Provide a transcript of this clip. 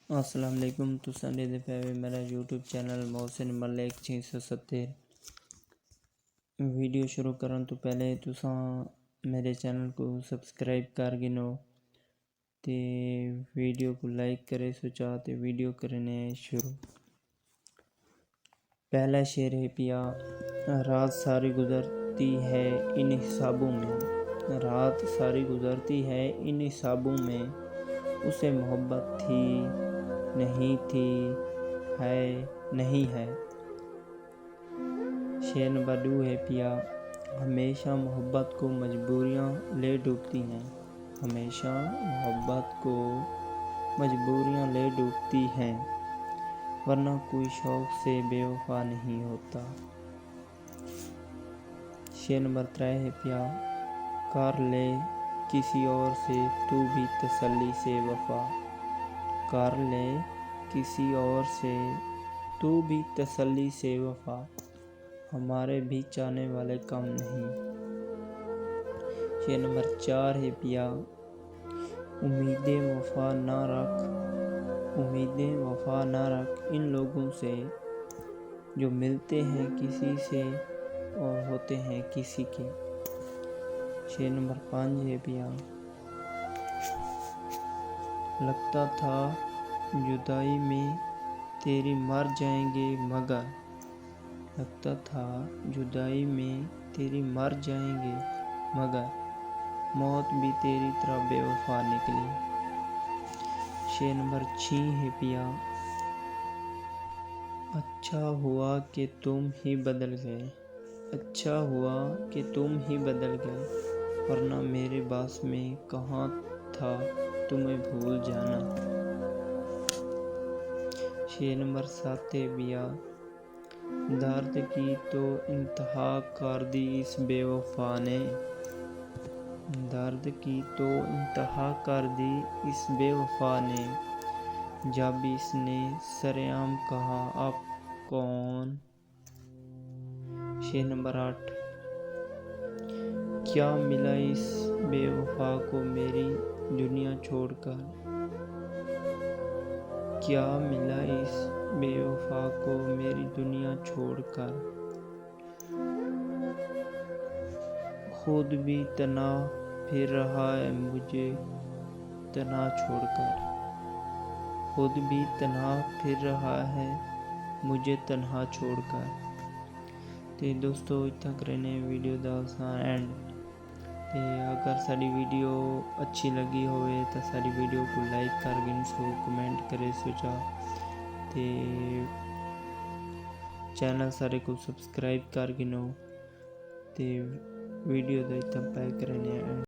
अस्सलाम वालेकुम। तुसां दे पे मेरा YouTube channel Mohsin Malik 670। Video शुरू करन तो पहले तुसां मेरे चैनल को सब्सक्राइब कर गिनो ते वीडियो को लाइक करे सोचा ते वीडियो करने शुरू। पहला शेर है पिया, रात सारी गुजरती है इन हिसाबों में, रात सारी गुजरती है इन हिसाबों में, उसे मोहब्बत थी नहीं थी है नहीं है। शेर नंबर 2 है पिया, हमेशा मोहब्बत को मजबूरियाँ ले डूबती हैं, हमेशा मोहब्बत को मजबूरियाँ ले डूबती हैं, वरना कोई शौक से बेवफा नहीं होता। शेर नंबर 3 है पिया, कर ले किसी और से तू भी तसल्ली से वफा, कर ले किसी और से तू भी तसल्ली से वफा, हमारे भी चाहने वाले कम नहीं। शेर नंबर 4 है पिया, उम्मीदें वफा ना रख, उम्मीदें वफा ना रख इन लोगों से जो मिलते हैं किसी से और होते हैं किसी के। शेर नंबर 5 है पिया, लगता था जुदाई में तेरी मर जाएंगे मगर, लगता था जुदाई में तेरी मर जाएंगे मगर, मौत भी तेरी तरह बेवफा निकली। शेर नंबर 6 है पिया, अच्छा हुआ कि तुम ही बदल गए, अच्छा हुआ कि तुम ही बदल गए, वरना मेरे पास में कहाँ था तुम्हें भूल जाना। शेर नंबर 7 है पिया, दर्द की तो इंतहा कर दी इस बेवफा ने, दर्द की तो इंतहा कर दी इस बेवफा ने, जब इसने सरेआम कहा आप कौन। शेर नंबर 8, क्या मिला इस बेवफा को मेरी दुनिया छोड़कर, क्या मिला इस बेवफा को मेरी दुनिया छोड़कर, खुद भी तना फिर रहा है मुझे तना छोड़कर, खुद भी तना फिर रहा है मुझे तन्हा छोड़कर। तो दोस्तों इतना करने वीडियो दा एंड ते अगर साड़ी वीडियो अच्छी लगी होवे तो साड़ी वीडियो को लाइक कर गिन सो, कमेंट करे सोचा ते चैनल सारे को सब्सक्राइब कर गिनो ते वीडियो दा इतना पैक करने।